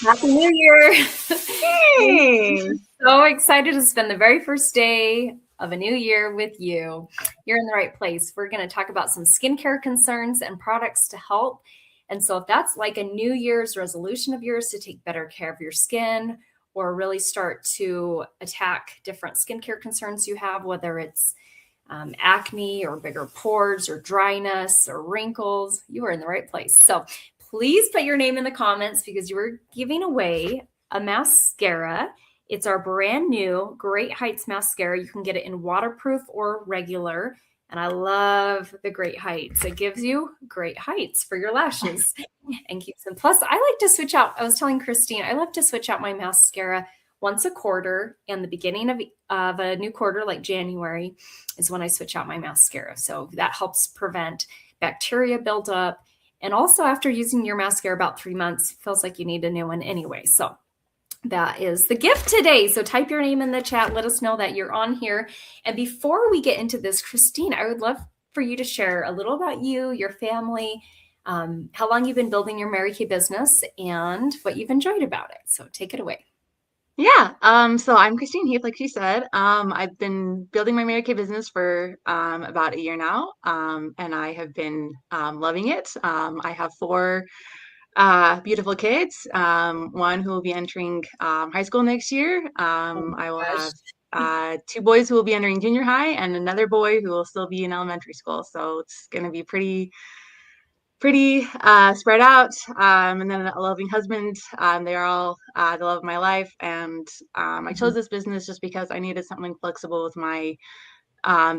Happy New Year. Hey. So excited to spend the very first day of a new year with you. You're in the right place. We're going to talk about some skincare concerns and products to help. And so, if that's like a New Year's resolution of yours to take better care of your skin or really start to attack different skincare concerns you have, whether it's acne or bigger pores or dryness or wrinkles, you are in the right place. So, please put your name in the comments because you are giving away a mascara. It's our brand new Great Heights mascara. You can get it in waterproof or regular. And I love the Great Heights. It gives you great heights for your lashes and keeps them. Plus, I like to switch out. I was telling Christine, I love to switch out my mascara once a quarter, and the beginning of a new quarter, like January, is when I switch out my mascara. So that helps prevent bacteria buildup. And also, after using your mascara about 3 months, feels like you need a new one anyway. So that is the gift today. So type your name in the chat. Let us know that you're on here. And before we get into this, Christine, I would love for you to share a little about you, your family, how long you've been building your Mary Kay business, and what you've enjoyed about it. So take it away. Yeah. So I'm Christine Heath, like she said. I've been building my Mary Kay business for about a year now. And I have been loving it. I have four beautiful kids. One who will be entering high school next year. Oh I will my have gosh. two boys who will be entering junior high and another boy who will still be in elementary school. So it's going to be pretty spread out, and then a loving husband. They are all the love of my life, and I chose this business just because I needed something flexible with my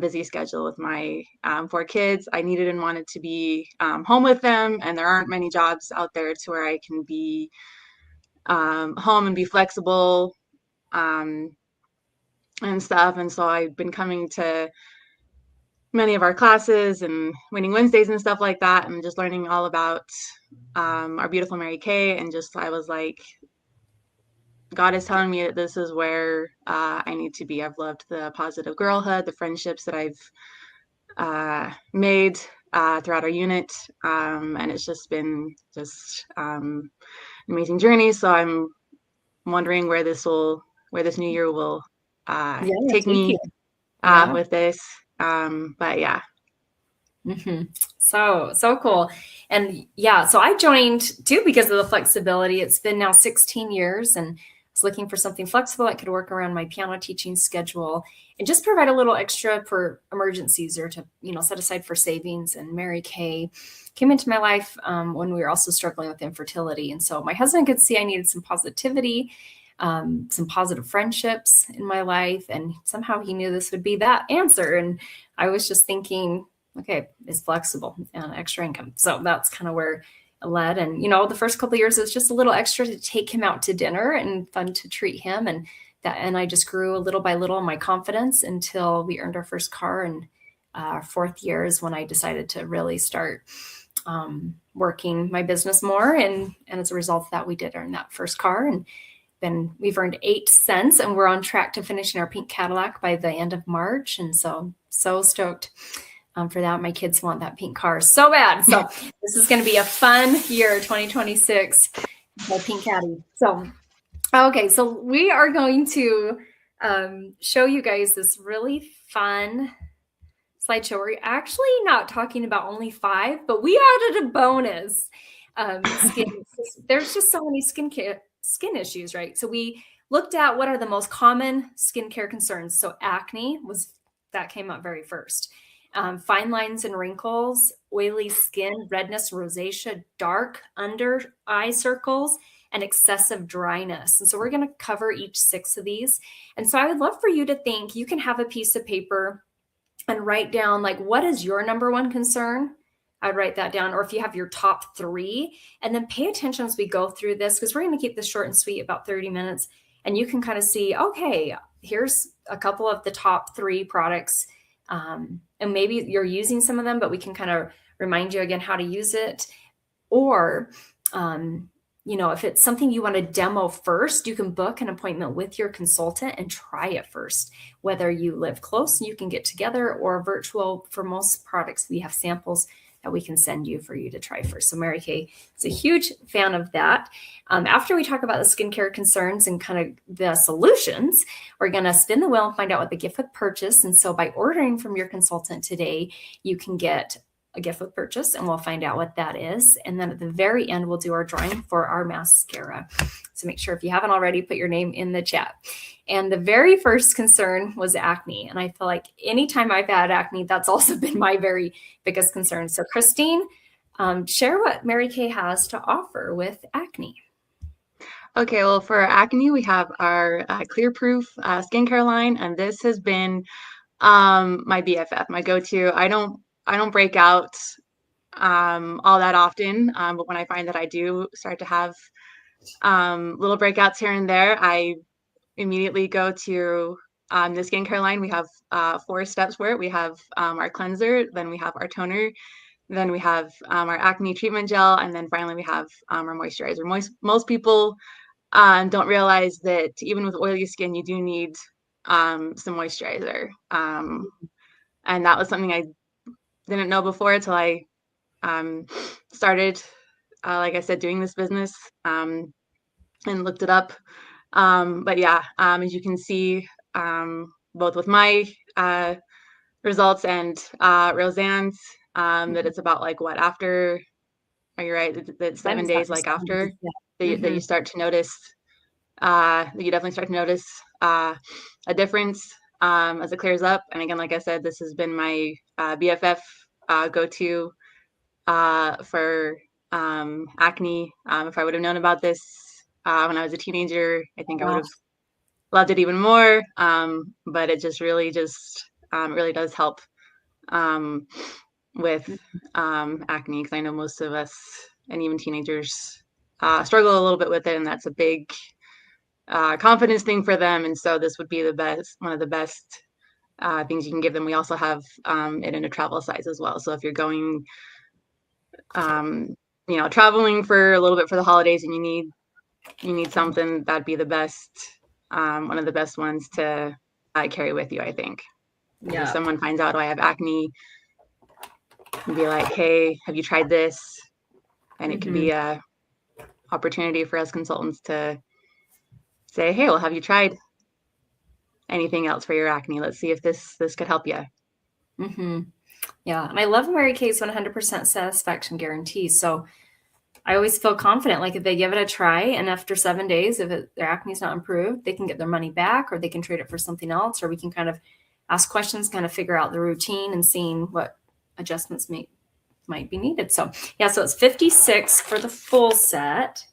busy schedule with my four kids. I needed and wanted to be home with them, and there aren't many jobs out there to where I can be home and be flexible um, and stuff. And so I've been coming to many of our classes and Winning Wednesdays and stuff like that, and just learning all about our beautiful Mary Kay. And just I was like, God is telling me that this is where I need to be. I've loved the positive girlhood, the friendships that I've made throughout our unit, and it's just been an amazing journey. So I'm wondering where this new year will Yeah, take thank me you. Yeah. with this. But yeah. So cool. And yeah, so I joined too because of the flexibility. It's been now 16 years and I was looking for something flexible that could work around my piano teaching schedule and just provide a little extra for emergencies or to, set aside for savings. And Mary Kay came into my life when we were also struggling with infertility. And so my husband could see I needed some positivity, some positive friendships in my life. And somehow he knew this would be that answer. And I was just thinking, okay, it's flexible and extra income. So that's kind of where it led. And, the first couple of years, it was just a little extra to take him out to dinner and fun to treat him. And I just grew a little by little in my confidence until we earned our first car. And fourth year is when I decided to really start working my business more. And as a result of that, we did earn that first car. And then we've earned 8 cents and we're on track to finishing our pink Cadillac by the end of March. And so stoked for that. My kids want that pink car so bad. So this is going to be a fun year, 2026, my pink caddy. So, okay. So we are going to show you guys this really fun slideshow. We're actually not talking about only 5, but we added a bonus. There's just so many skin issues, right? So we looked at what are the most common skincare concerns. So acne that came up very first. Fine lines and wrinkles, oily skin, redness, rosacea, dark under eye circles, and excessive dryness. And so we're going to cover each 6 of these. And so I would love for you to think, you can have a piece of paper and write down, like, what is your number one concern? I'd write that down. Or if you have your top 3, and then pay attention as we go through this, because we're going to keep this short and sweet, about 30 minutes. And you can kind of see, okay, here's a couple of the top 3 products. And maybe you're using some of them, but we can kind of remind you again how to use it. Or, if it's something you want to demo first, you can book an appointment with your consultant and try it first. Whether you live close and you can get together or virtual, for most products, we have samples that we can send you for you to try first. So Mary Kay is a huge fan of that. After we talk about the skincare concerns and kind of the solutions, we're going to spin the wheel and find out what the gift with purchase. And so by ordering from your consultant today, you can get a gift with purchase, and we'll find out what that is. And then at the very end, we'll do our drawing for our mascara. So make sure if you haven't already, put your name in the chat. And the very first concern was acne. And I feel like anytime I've had acne, that's also been my very biggest concern. So Christine, share what Mary Kay has to offer with acne. Okay, well, for acne, we have our Clear Proof skincare line, and this has been my BFF, my go-to. I don't break out all that often, but when I find that I do start to have little breakouts here and there, I immediately go to the skincare line. We have 4 steps for it. We have our cleanser, then we have our toner, then we have our acne treatment gel, and then finally we have our moisturizer. Most people don't realize that even with oily skin, you do need some moisturizer. And that was something I didn't know before until I started, like I said, doing this business and looked it up. But yeah, as you can see, both with my results and Roseanne's, that it's about like what after, are you right? That 7 days like after that you start to notice, that you definitely start to notice a difference as it clears up. And again, like I said, this has been my BFF go-to for acne. If I would have known about this when I was a teenager, I think I would have loved it even more. But it just really really does help with acne, because I know most of us and even teenagers struggle a little bit with it, and that's a big confidence thing for them. And so this would be one of the best things you can give them. We also have it in a travel size as well. So if you're going, traveling for a little bit for the holidays and you need something, that'd be the best, one of the best ones to carry with you, I think. Yeah. If someone finds out, oh, I have acne, and be like, hey, have you tried this? And it could be a opportunity for us consultants to say, hey, well, have you tried anything else for your acne? Let's see if this could help you. Yeah. And I love Mary Kay's 100% satisfaction guarantee. So I always feel confident, like if they give it a try and after 7 days, if their acne is not improved, they can get their money back, or they can trade it for something else, or we can kind of ask questions, kind of figure out the routine and seeing what adjustments might be needed. So yeah, so it's $56 for the full set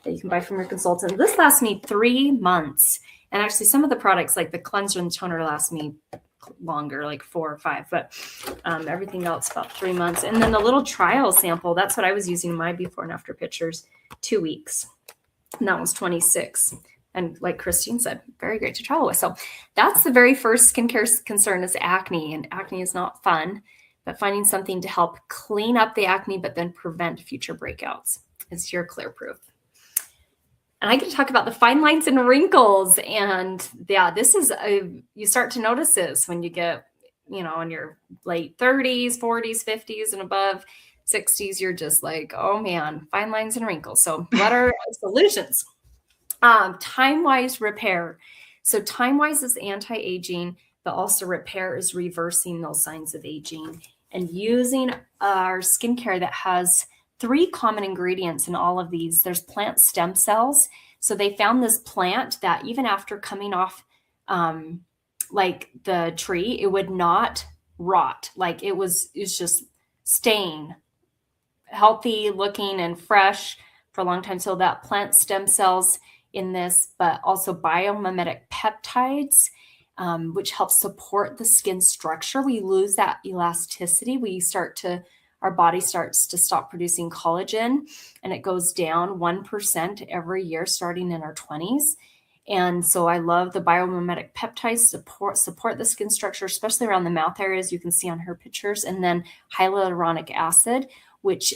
that you can buy from your consultant. This lasts me 3 months. And actually some of the products like the cleanser and toner last me longer, like 4 or 5, but everything else about 3 months. And then the little trial sample, that's what I was using in my before and after pictures, 2 weeks. And that was $26. And like Christine said, very great to travel with. So that's the very first skincare concern is acne, and acne is not fun, but finding something to help clean up the acne, but then prevent future breakouts is your Clear Proof. And I get to talk about the fine lines and wrinkles. And yeah, this is, you start to notice this when you get, in your late 30s, 40s, 50s and above, 60s, you're just like, oh man, fine lines and wrinkles. So what are solutions? Time-wise repair. So time-wise is anti-aging, but also repair is reversing those signs of aging and using our skincare that has 3 common ingredients in all of these. There's plant stem cells. So they found this plant that even after coming off like the tree, it would not rot. Like it's just staying healthy looking and fresh for a long time. So that plant stem cells in this, but also biomimetic peptides, which help support the skin structure. We lose that elasticity. Our body starts to stop producing collagen, and it goes down 1% every year starting in our 20s. And so I love the biomimetic peptides support the skin structure, especially around the mouth areas you can see on her pictures. And then hyaluronic acid, which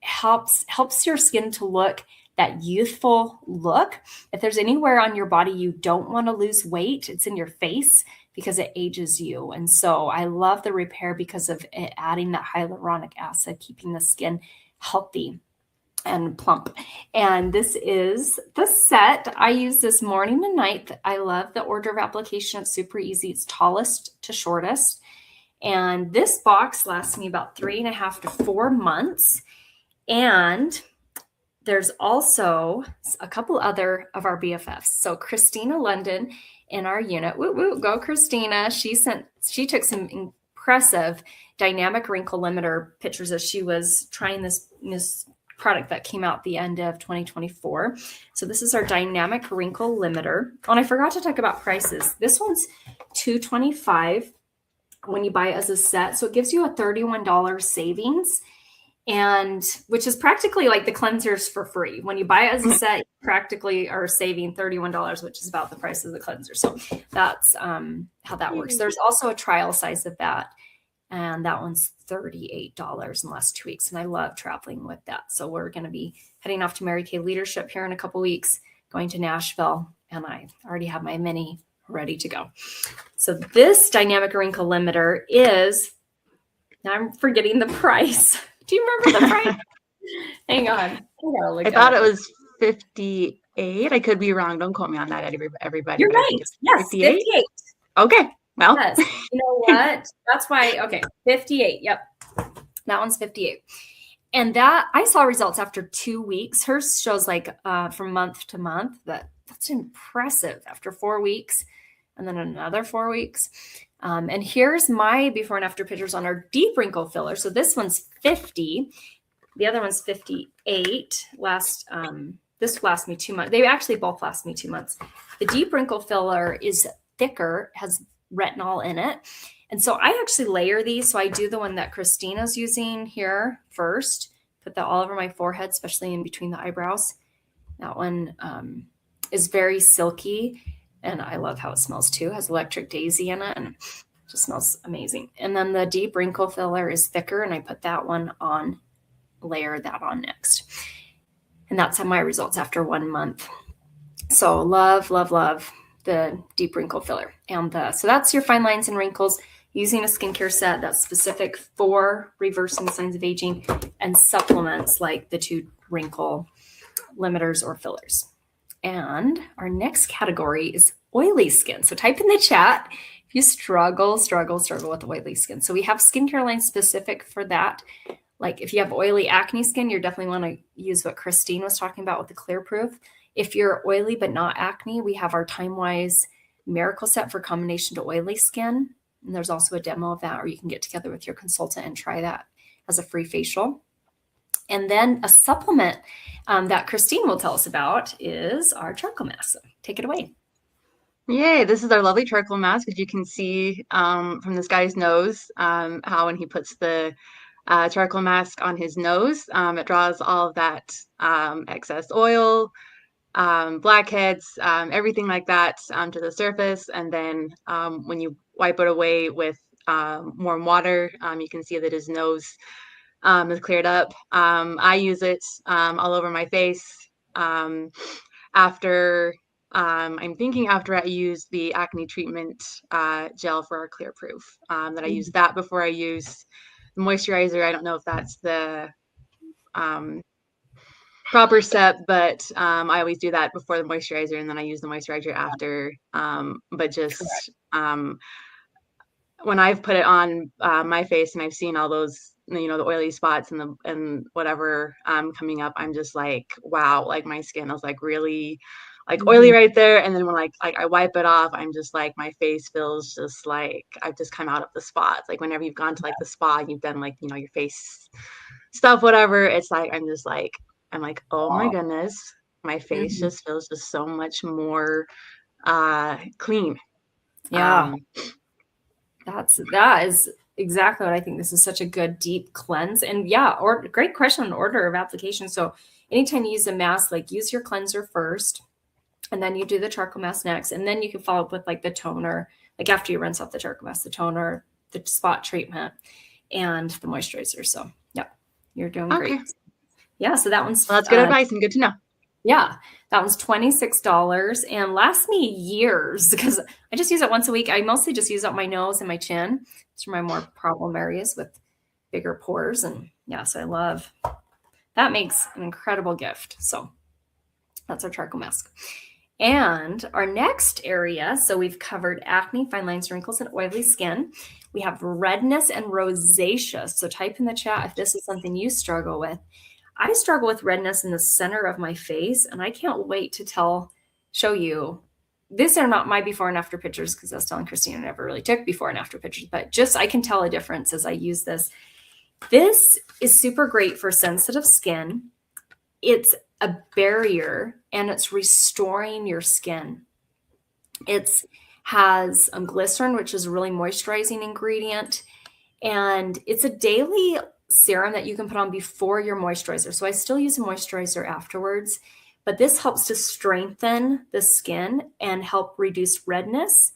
helps your skin to look that youthful look. If there's anywhere on your body you don't want to lose weight, it's in your face, because it ages you. And so I love the repair because of it adding that hyaluronic acid, keeping the skin healthy and plump. And this is the set I use this morning and night. I love the order of application. It's super easy. It's tallest to shortest. And this box lasts me about 3.5 to 4 months. And there's also a couple other of our BFFs. So Christina London in our unit, woo woo, go Christina. She took some impressive dynamic wrinkle limiter pictures as she was trying this product that came out the end of 2024. So this is our dynamic wrinkle limiter. Oh, and I forgot to talk about prices. This one's $225 when you buy it as a set. So it gives you a $31 savings, and which is practically like the cleansers for free. When you buy it as a set, you practically are saving $31, which is about the price of the cleanser. So that's how that works. There's also a trial size of that, and that one's $38 in the last 2 weeks. And I love traveling with that. So we're going to be heading off to Mary Kay Leadership here in a couple weeks, going to Nashville, and I already have my mini ready to go. So this dynamic wrinkle limiter is, now I'm forgetting the price. Do you remember the price? Hang on. I thought it was 58. I could be wrong. Don't quote me on that, everybody. You're right. Yes, 58. Okay. Well, yes. You know what? That's why. Okay, 58. Yep, that one's 58. And that I saw results after 2 weeks. Hers shows like from month to month. That's impressive. After 4 weeks, and then another 4 weeks. And here's my before and after pictures on our deep wrinkle filler. So this one's 50. The other one's 58. This lasts me 2 months. They actually both last me 2 months. The deep wrinkle filler is thicker, has retinol in it. And so I actually layer these. So I do the one that Christina's using here first, put that all over my forehead, especially in between the eyebrows. That one is very silky, and I love how it smells too. It has electric daisy in it, and it just smells amazing. And then the deep wrinkle filler is thicker, and I put that one on, layer that on next. And that's how my results after 1 month. So love, love, love the deep wrinkle filler. And so that's your fine lines and wrinkles using a skincare set that's specific for reversing signs of aging and supplements like the 2 wrinkle limiters or fillers. And our next category is oily skin. So type in the chat if you struggle with oily skin. So we have skincare lines specific for that. Like if you have oily acne skin, you definitely want to use what Christine was talking about with the Clear Proof. If you're oily but not acne, we have our TimeWise Miracle Set for combination to oily skin. And there's also a demo of that, or you can get together with your consultant and try that as a free facial. And then a supplement that Christine will tell us about is our charcoal mask. So take it away. Yay, this is our lovely charcoal mask. As you can see from this guy's nose, how when he puts the charcoal mask on his nose, it draws all of that excess oil, blackheads, everything like that to the surface. And then when you wipe it away with warm water, you can see that his nose is cleared up. I use it all over my face after after I use the acne treatment gel for our Clear Proof, that I use that before I use the moisturizer. I don't know if that's the proper step, but I always do that before the moisturizer, and then I use the moisturizer after. But just when I've put it on my face and I've seen all those, the oily spots and whatever coming up, I'm just like, wow, like my skin is like really like oily right there. And then when like I wipe it off, I'm just like, my face feels just like I've just come out of the spots. Like whenever you've gone to like the spa, you've done like, your face stuff, whatever. It's like, I'm like, oh my goodness, my face just feels just so much more clean. Yeah. That is exactly what I think. This is such a good deep cleanse. And yeah, or great question on order of application. So anytime you use a mask, like use your cleanser first, and then you do the charcoal mask next. And then you can follow up with like the toner, like after you rinse off the charcoal mask, the toner, the spot treatment, and the moisturizer. So yeah, you're doing great. Yeah, so that one's well, that's good advice and good to know. Yeah, that one's $26 and lasts me years because I just use it once a week. I mostly just use it on my nose and my chin. These are my more problem areas with bigger pores. And yeah, so I love that. Makes an incredible gift. So that's our charcoal mask. And our next area, so we've covered acne, fine lines, wrinkles, and oily skin. We have redness and rosacea. So type in the chat if this is something you struggle with. I struggle with redness in the center of my face, and I can't wait to show you. These are not my before and after pictures because I was telling Christine I never really took before and after pictures, but just I can tell a difference as I use this. This is super great for sensitive skin. It's a barrier and it's restoring your skin. It has glycerin, which is a really moisturizing ingredient, and it's a daily serum that you can put on before your moisturizer. So I still use a moisturizer afterwards, but this helps to strengthen the skin and help reduce redness.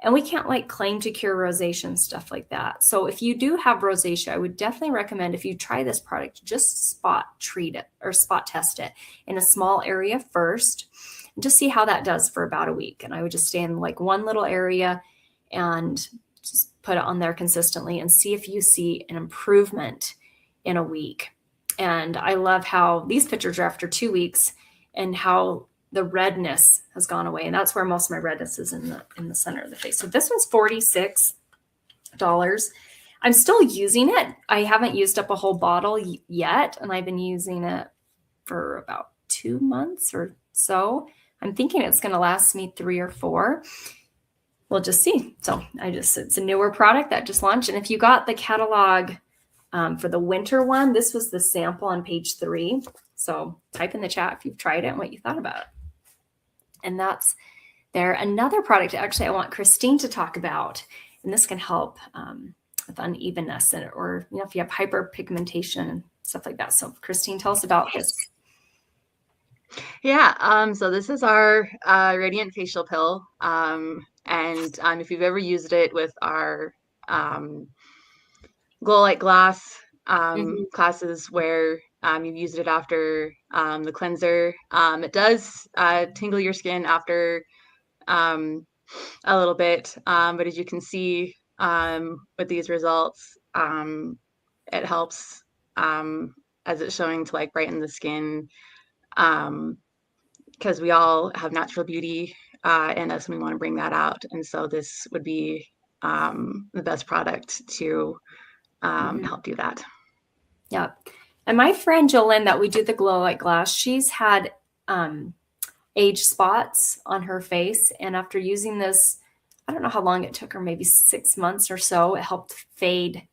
And we can't like claim to cure rosacea and stuff like that. So if you do have rosacea, I would definitely recommend if you try this product, just spot treat it or spot test it in a small area first and just see how that does for about a week. And I would just stay in like one little area and just put it on there consistently and see if you see an improvement in a week. And I love how these pictures are after 2 weeks and how the redness has gone away. And that's where most of my redness is in the center of the face. So this one's $46. I'm still using it. I haven't used up a whole bottle yet. And I've been using it for about 2 months or so. I'm thinking it's going to last me 3 or 4. We'll just see. So it's a newer product that just launched. And if you got the catalog for the winter one, this was the sample on page 3. So type in the chat if you've tried it and what you thought about it. And that's there. Another product actually I want Christine to talk about, and this can help with unevenness or if you have hyperpigmentation and stuff like that. So Christine, tell us about this. Yeah, so this is our Radiant Facial Pill. And if you've ever used it with our Glow Like Glass classes where you've used it after the cleanser, it does tingle your skin after a little bit. But as you can see with these results, it helps as it's showing to like brighten the skin. Because we all have natural beauty in us and we want to bring that out. And so this would be the best product to help do that. Yeah. And my friend Jolynn that we do the Glow Like Glass, she's had age spots on her face. And after using this, I don't know how long it took her, maybe 6 months or so, it helped fade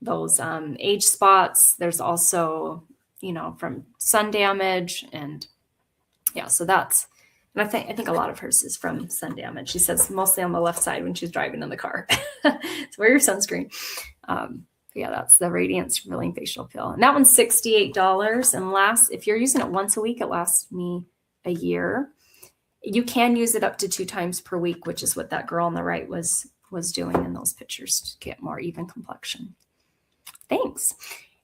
those age spots. There's also, from sun damage and yeah, so that's, and I think a lot of hers is from sun damage. She says mostly on the left side when she's driving in the car. So wear your sunscreen. Yeah, that's the Radiance Relieving Facial Pill. And that one's $68. And if you're using it once a week, it lasts me a year. You can use it up to 2 times per week, which is what that girl on the right was doing in those pictures to get more even complexion. Thanks.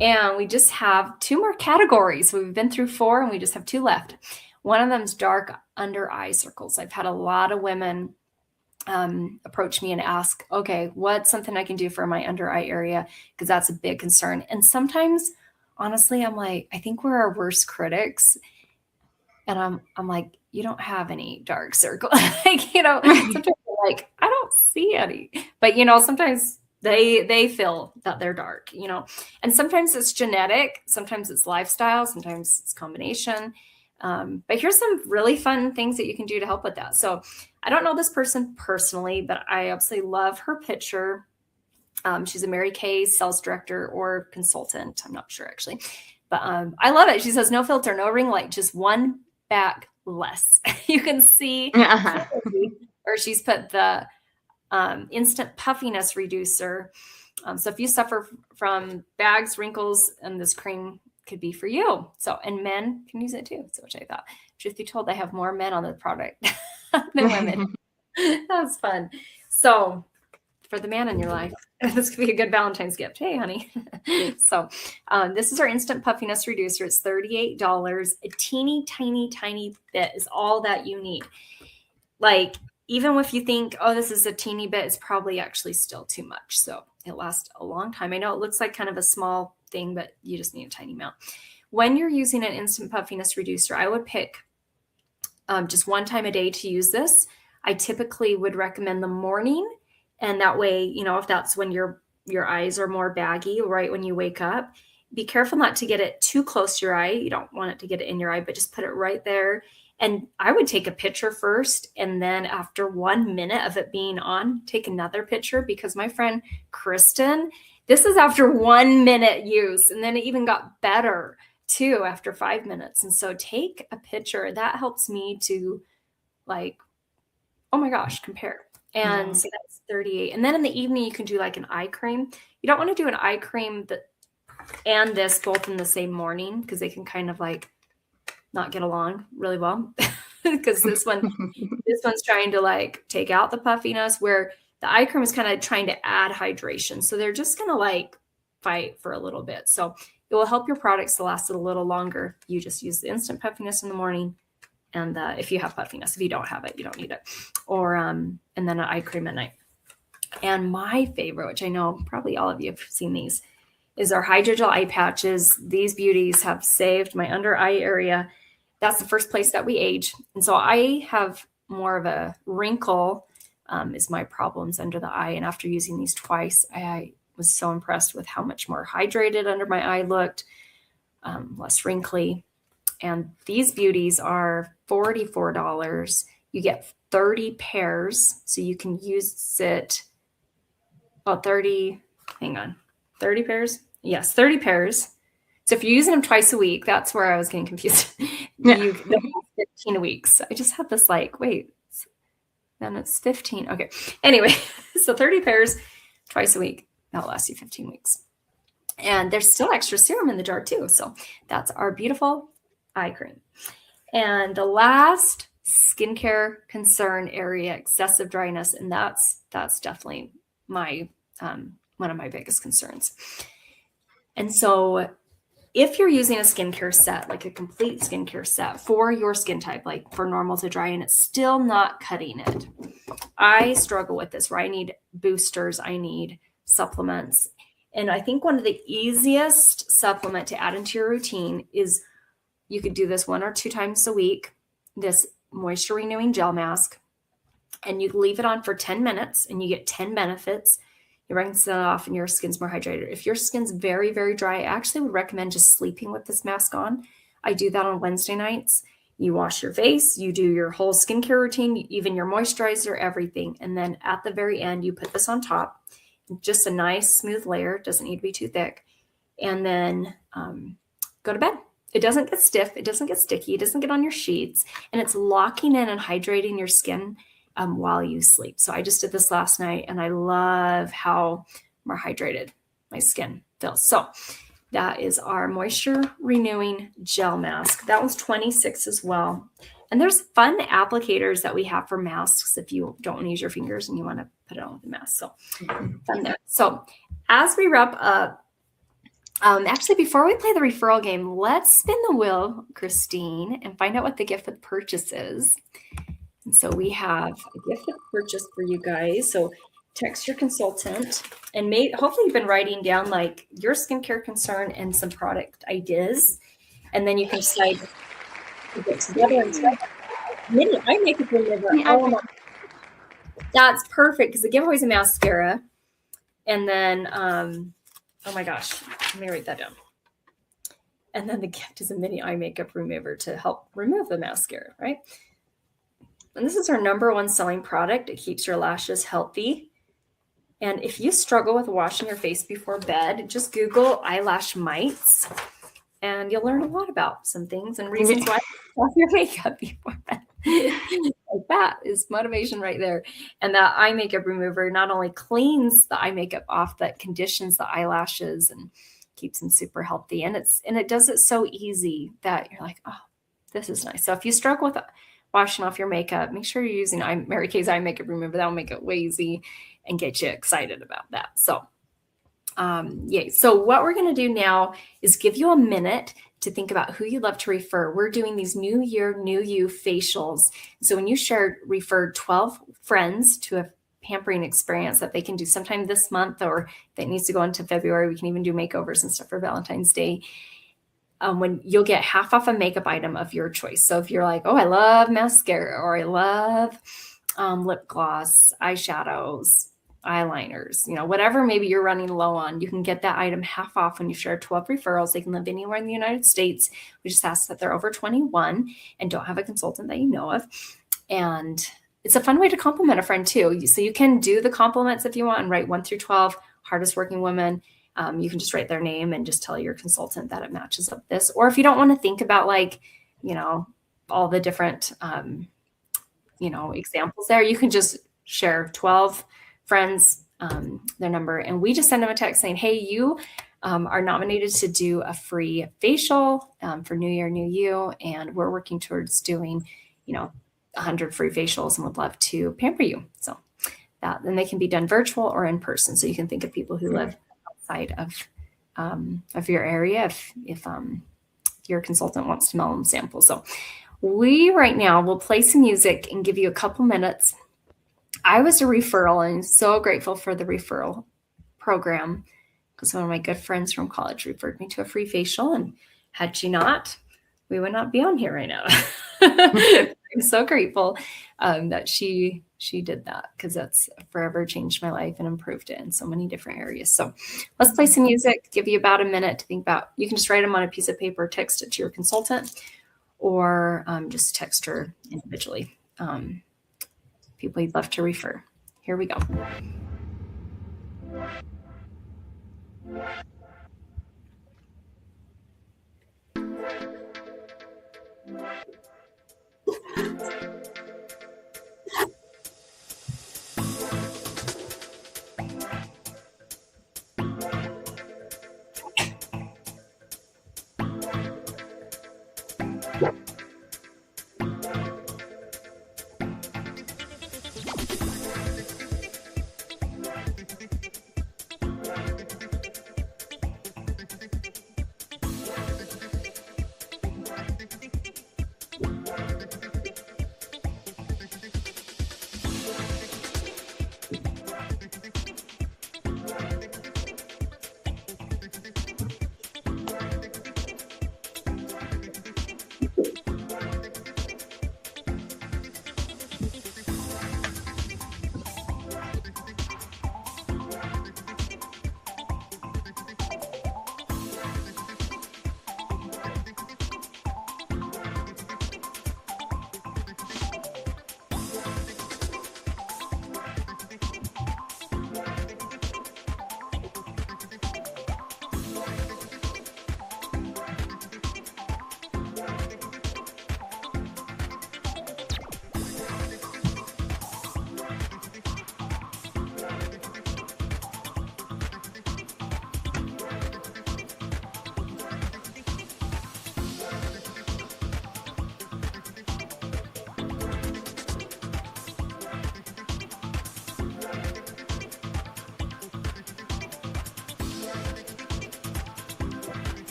And we just have 2 more categories. We've been through 4 and we just have 2 left. One of them is dark under eye circles. I've had a lot of women approach me and ask, okay, what's something I can do for my under eye area? Because that's a big concern. And sometimes, honestly, I'm like, I think we're our worst critics. And I'm like, you don't have any dark circles. Sometimes I'm like, I don't see any. But, sometimes they feel that they're dark, and sometimes it's genetic, sometimes it's lifestyle, sometimes it's combination. But here's some really fun things that you can do to help with that. So I don't know this person personally, but I absolutely love her picture. She's a Mary Kay sales director or consultant. I'm not sure actually, but I love it. She says, no filter, no ring light, just one back less. You can see, or she's put the instant puffiness reducer. So if you suffer from bags, wrinkles, and this cream could be for you. So, and men can use it too. So, which I thought, truth be told, I have more men on the product than women. That was fun. So for the man in your life. This could be a good Valentine's gift. Hey, honey. So this is our Instant Puffiness Reducer. It's $38. A teeny, tiny, tiny bit is all that you need. Like, even if you think, oh, this is a teeny bit, it's probably actually still too much. So it lasts a long time. I know it looks like kind of a small thing, but you just need a tiny amount. When you're using an Instant Puffiness Reducer, I would pick just one time a day to use this. I typically would recommend the morning. And that way, you know, if that's when your eyes are more baggy, right when you wake up, be careful not to get it too close to your eye. You don't want it to get it in your eye, but just put it right there. And I would take a picture first. And then after 1 minute of it being on, take another picture, because my friend Kristen, this is after 1 minute use. And then it even got better too after 5 minutes. And so take a picture. That helps me to, like, oh my gosh, compare. And so that's 38. And then in the evening, you can do like an eye cream. You don't want to do an eye cream and this both in the same morning, because they can kind of like not get along really well. Because this one's trying to like take out the puffiness, where the eye cream is kind of trying to add hydration. So they're just going to like fight for a little bit. So it will help your products to last a little longer. You just use the Instant Puffiness in the morning. And if you have puffiness, if you don't have it, you don't need it. Or, and then an eye cream at night. And my favorite, which I know probably all of you have seen these, is our Hydrogel eye patches. These beauties have saved my under eye area. That's the first place that we age. And so I have more of a wrinkle is my problems under the eye. And after using these twice, I was so impressed with how much more hydrated under my eye looked, less wrinkly. And these beauties are $44. You get 30 pairs. So you can use it, 30 pairs? Yes, 30 pairs. So if you're using them twice a week, that's where I was getting confused. You 15 weeks. I just had this like, wait, then it's 15. Okay. Anyway, so 30 pairs twice a week. That'll last you 15 weeks. And there's still extra serum in the jar too. So that's our beautiful eye cream. And the last skincare concern area, excessive dryness. And that's definitely my one of my biggest concerns. And so if you're using a skincare set, like a complete skincare set for your skin type, like for normal to dry, and it's still not cutting it, I struggle with this, where I need boosters, I need supplements. And I think one of the easiest supplement to add into your routine is, you could do this 1 or 2 times a week, this moisture renewing gel mask, and you leave it on for 10 minutes and you get 10 benefits. You rinse it off and your skin's more hydrated. If your skin's very, very dry, I actually would recommend just sleeping with this mask on. I do that on Wednesday nights. You wash your face, you do your whole skincare routine, even your moisturizer, everything. And then at the very end, you put this on top, just a nice smooth layer. Doesn't need to be too thick. And then go to bed. It doesn't get stiff. It doesn't get sticky. It doesn't get on your sheets. And it's locking in and hydrating your skin while you sleep. So I just did this last night, and I love how more hydrated my skin feels. So that is our moisture renewing gel mask. That one's $26 as well. And there's fun applicators that we have for masks if you don't want to use your fingers and you want to put it on with the mask. So fun there. So as we wrap up, actually, before we play the referral game, let's spin the wheel, Christine, and find out what the gift with purchase is. And so we have a gift with purchase for you guys. So text your consultant, and hopefully you've been writing down like your skincare concern and some product ideas. And then you can decide to get together and try mini eye makeup remover. Oh, that's perfect, because the giveaway is a mascara. And then, oh my gosh, let me write that down. And then the gift is a mini eye makeup remover to help remove the mascara, right? And this is our #1 selling product. It keeps your lashes healthy. And if you struggle with washing your face before bed, just Google eyelash mites, and you'll learn a lot about some things and reasons why you wash your makeup before bed. Like, that is motivation right there. And that eye makeup remover not only cleans the eye makeup off, but conditions the eyelashes and keeps them super healthy. And it does it so easy that you're like, oh, this is nice. So if you struggle with washing off your makeup, make sure you're using Mary Kay's eye makeup remover. That will make it way easy. and get you excited about that. So, yay. So what we're going to do now is give you a minute to think about who you'd love to refer. We're doing these New Year, New You facials. So when you refer 12 friends to a pampering experience that they can do sometime this month, or that needs to go into February, we can even do makeovers and stuff for Valentine's Day. When you'll get half off a makeup item of your choice. So if you're like, oh, I love mascara, or I love lip gloss, eyeshadows, eyeliners, whatever maybe you're running low on, you can get that item half off when you share 12 referrals. They can live anywhere in the United States. We just ask that they're over 21 and don't have a consultant that you know of. And it's a fun way to compliment a friend too. So you can do the compliments if you want and write 1 through 12, hardest working women. You can just write their name and just tell your consultant that it matches up this. Or if you don't want to think about all the different, examples there, you can just share 12 friends, their number, and we just send them a text saying, hey, you are nominated to do a free facial for New Year, New You. And we're working towards doing, 100 free facials and would love to pamper you. So then they can be done virtual or in person. So you can think of people who live outside of your area if your consultant wants to mail them samples. So we right now will play some music and give you a couple minutes. I was a referral and I'm so grateful for the referral program because one of my good friends from college referred me to a free facial, and had she not, we would not be on here right now. I'm so grateful that she did that, because that's forever changed my life and improved it in so many different areas. So let's play some music, give you about a minute to think about. You can just write them on a piece of paper, text it to your consultant, or just text her individually. People you'd love to refer. Here we go.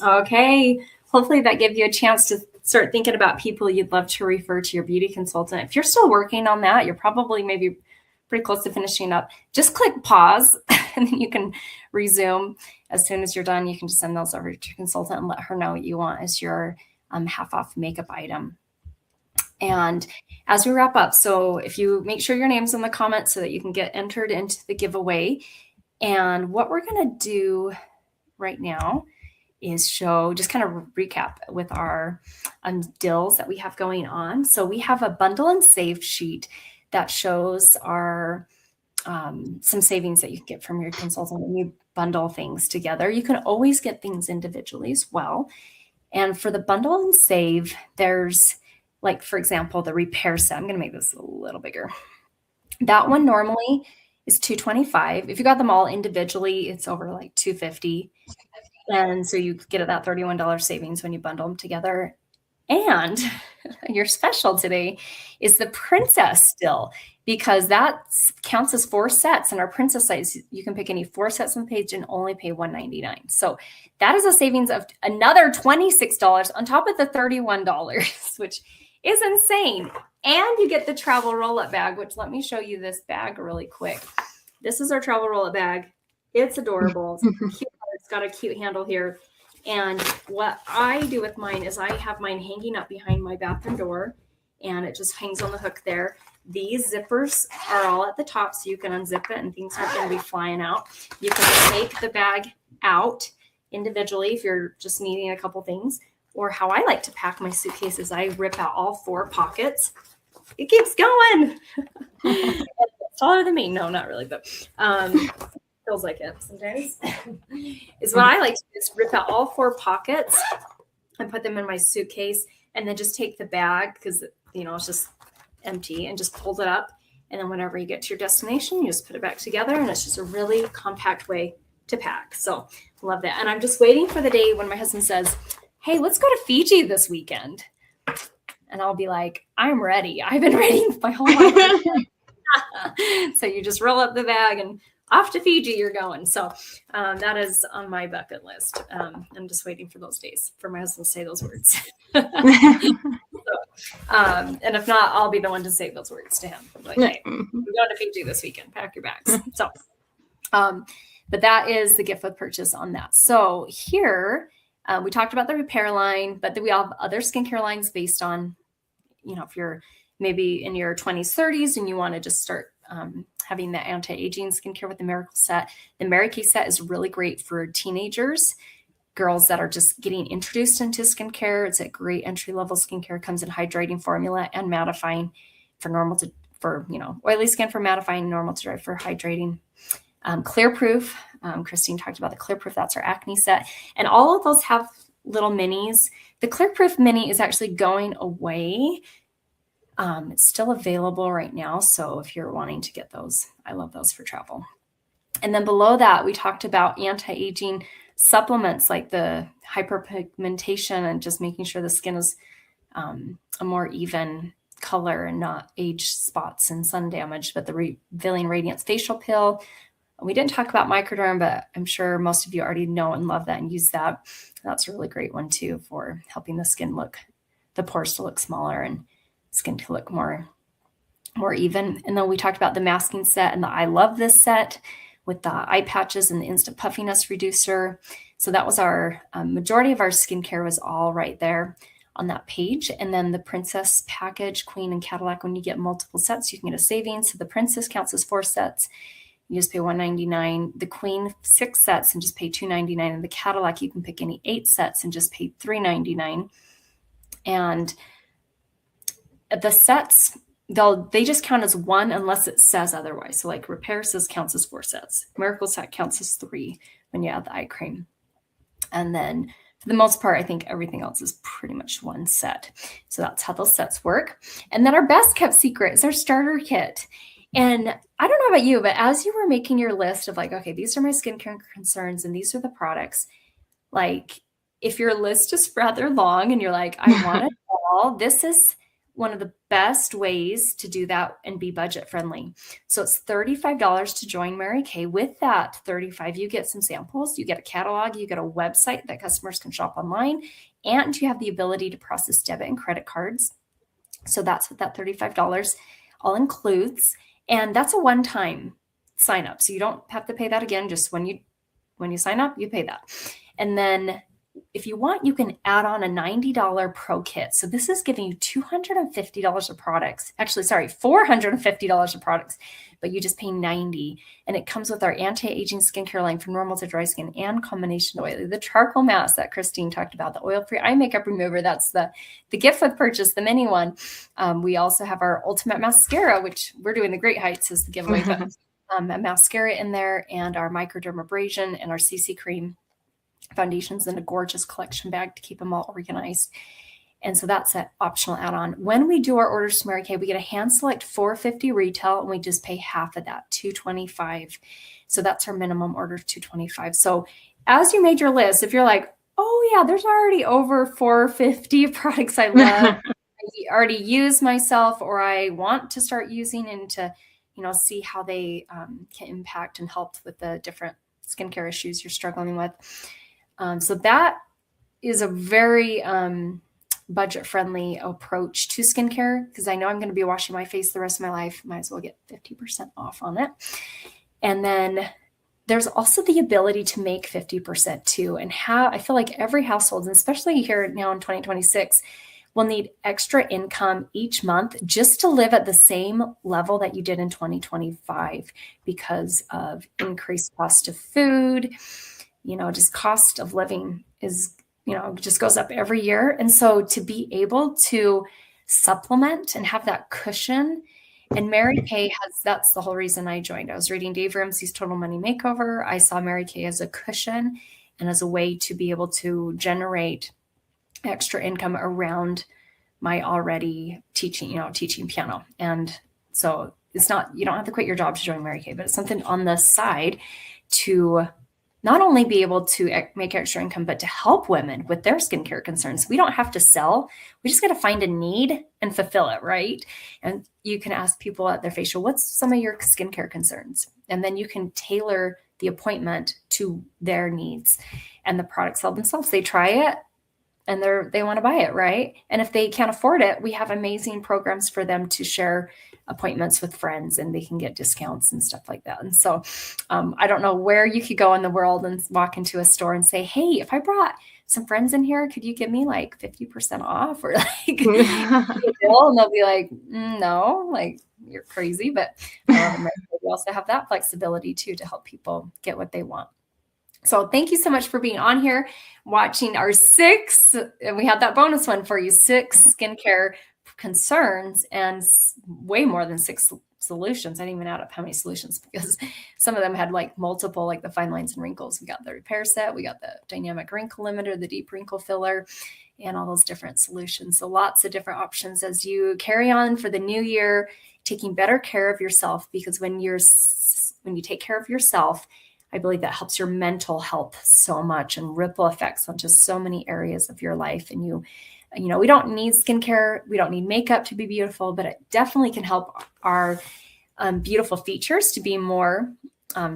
Okay, hopefully that gives you a chance to start thinking about people you'd love to refer to your beauty consultant. If you're still working on that, you're probably maybe pretty close to finishing up. Just click pause and then you can resume. As soon as you're done, you can just send those over to your consultant and let her know what you want as your half off makeup item. And as we wrap up, so if you make sure your name's in the comments so that you can get entered into the giveaway. And what we're going to do right now is just kind of recap with our deals that we have going on. So we have a bundle and save sheet that shows our some savings that you can get from your consultant when you bundle things together. You can always get things individually as well. And for the bundle and save, there's, like, for example, the repair set. I'm going to make this a little bigger. That one normally is $225. If you got them all individually, it's over like $250. And so you get that $31 savings when you bundle them together. And your special today is the Princess still, because that counts as 4 sets. And our Princess size, you can pick any 4 sets on the page and only pay $199. So that is a savings of another $26 on top of the $31, which is insane. And you get the travel roll-up bag, which let me show you this bag really quick. This is our travel roll-up bag. It's adorable. It's got a cute handle here. And what I do with mine is I have mine hanging up behind my bathroom door, and it just hangs on the hook there. These zippers are all at the top, so you can unzip it and things aren't going to be flying out. You can take the bag out individually if you're just needing a couple things. Or how I like to pack my suitcase is I rip out all 4 pockets. It keeps going. It's taller than me. No, not really, but feels like it sometimes. Is what I like to do is rip out all 4 pockets and put them in my suitcase, and then just take the bag because it's just empty, and just fold it up. And then whenever you get to your destination, you just put it back together, and it's just a really compact way to pack. So love that. And I'm just waiting for the day when my husband says, "Hey, let's go to Fiji this weekend." And I'll be like, "I'm ready. I've been ready my whole life." So you just roll up the bag and off to Fiji you're going. So that is on my bucket list. I'm just waiting for those days for my husband to say those words. And if not, I'll be the one to say those words to him. Like, "Hey, we're going to Fiji this weekend. Pack your bags." So, but that is the gift with purchase on that. So here we talked about the repair line, but we have other skincare lines based on, if you're maybe in your 20s, 30s, and you want to just start having the anti-aging skincare with the Miracle set. The Mary Kay set is really great for teenagers, girls that are just getting introduced into skincare. It's a great entry-level skincare. It comes in hydrating formula and mattifying for oily skin for mattifying, normal to dry for hydrating. Clear Proof. Christine talked about the Clear Proof. That's our acne set. And all of those have little minis. The Clear Proof mini is actually going away. It's still available right now. So if you're wanting to get those, I love those for travel. And then below that, we talked about anti-aging supplements like the hyperpigmentation and just making sure the skin is a more even color and not age spots and sun damage, but the Revealing Radiance facial pill. We didn't talk about Microderm, but I'm sure most of you already know and love that and use that. That's a really great one too for helping the pores to look smaller and skin to look more even. And then we talked about the masking set and the I Love This set with the eye patches and the instant puffiness reducer. So that was our majority of our skincare was all right there on that page. And then the Princess package, Queen and Cadillac, when you get multiple sets, you can get a savings. So the Princess counts as 4 sets. You just pay $199. The Queen 6 sets and just pay $299. And the Cadillac, you can pick any 8 sets and just pay $399. And the sets, they just count as 1 unless it says otherwise. So like Repair says counts as 4 sets. Miracle set counts as 3 when you add the eye cream. And then for the most part, I think everything else is pretty much 1 set. So that's how those sets work. And then our best kept secret is our starter kit. And I don't know about you, but as you were making your list of like, okay, these are my skincare concerns and these are the products, like if your list is rather long and you're like, I want it all, this is one of the best ways to do that and be budget friendly. So it's $35 to join Mary Kay. With that $35, you get some samples, you get a catalog, you get a website that customers can shop online, and you have the ability to process debit and credit cards. So that's what that $35 all includes. And that's a one-time sign up. So you don't have to pay that again. Just when you sign up, you pay that. And then if you want, you can add on a $90 pro kit. So this is giving you $250 of products. Actually, sorry, $450 of products, but you just pay $90. And it comes with our anti-aging skincare line for normal to dry skin and combination oily. The charcoal mask that Christine talked about, the oil-free eye makeup remover, that's the gift with purchase, the mini one. We also have our ultimate mascara, which we're doing the Great Heights as the giveaway, but a mascara in there, and our microdermabrasion and our CC cream foundations in a gorgeous collection bag to keep them all organized. And so that's an optional add-on. When we do our orders to Mary Kay, we get a hand select $450 retail, and we just pay half of that, $225. So that's our minimum order of $225. So as you made your list, if you're like, oh yeah, there's already over 450 products I love, I already use myself, or I want to start using and to, see how they can impact and help with the different skincare issues you're struggling with. So that is a very budget-friendly approach to skincare, because I know I'm going to be washing my face the rest of my life. Might as well get 50% off on it. And then there's also the ability to make 50% too. And I feel like every household, and especially here now in 2026, will need extra income each month just to live at the same level that you did in 2025 because of increased cost of food, just cost of living is, just goes up every year. And so to be able to supplement and have that cushion, and Mary Kay that's the whole reason I joined. I was reading Dave Ramsey's Total Money Makeover. I saw Mary Kay as a cushion and as a way to be able to generate extra income around my already teaching piano. And so it's not, you don't have to quit your job to join Mary Kay, but it's something on the side to not only be able to make extra income, but to help women with their skincare concerns. We don't have to sell. We just got to find a need and fulfill it, right? And you can ask people at their facial, what's some of your skincare concerns? And then you can tailor the appointment to their needs, and the products sell themselves. They try it and they want to buy it, right? And if they can't afford it, we have amazing programs for them to share appointments with friends, and they can get discounts and stuff like that. And so I don't know where you could go in the world and walk into a store and say, hey, if I brought some friends in here, could you give me like 50% off, or like and they'll be like, no, like you're crazy. But we also have that flexibility too, to help people get what they want. So thank you so much for being on here, watching our 6, and we had that bonus one for you, 6 skincare concerns, and way more than 6 solutions. I didn't even add up how many solutions, because some of them had like multiple, like the fine lines and wrinkles. We got the repair set, we got the dynamic wrinkle limiter, the deep wrinkle filler, and all those different solutions. So lots of different options as you carry on for the new year, taking better care of yourself, because when you take care of yourself, I believe that helps your mental health so much, and ripple effects onto so many areas of your life. And we don't need skincare. We don't need makeup to be beautiful, but it definitely can help our beautiful features to be more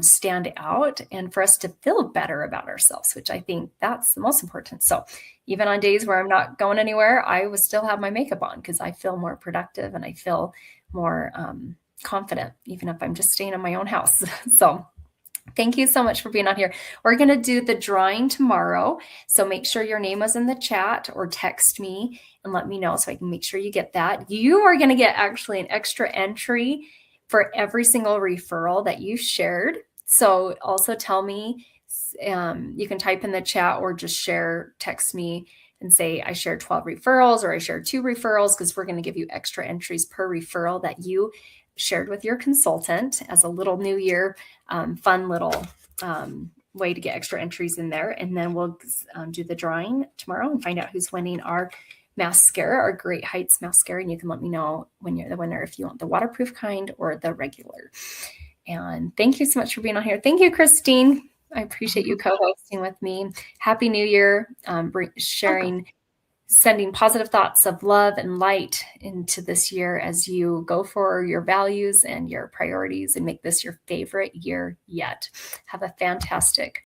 stand out, and for us to feel better about ourselves, which I think that's the most important. So even on days where I'm not going anywhere, I would still have my makeup on, because I feel more productive and I feel more confident, even if I'm just staying in my own house. So thank you so much for being on here. We're going to do the drawing tomorrow. So make sure your name was in the chat, or text me and let me know so I can make sure you get that. You are going to get actually an extra entry for every single referral that you shared. So also tell me, you can type in the chat or just text me and say, I shared 12 referrals, or I shared 2 referrals, because we're going to give you extra entries per referral that you shared with your consultant as a little New Year fun little way to get extra entries in there. And then we'll do the drawing tomorrow and find out who's winning our mascara, our Great Heights mascara. And you can let me know when you're the winner, if you want the waterproof kind or the regular. And thank you so much for being on here. Thank you, Christine. I appreciate you co-hosting with me. Happy New Year, sending positive thoughts of love and light into this year as you go for your values and your priorities, and make this your favorite year yet. Have a fantastic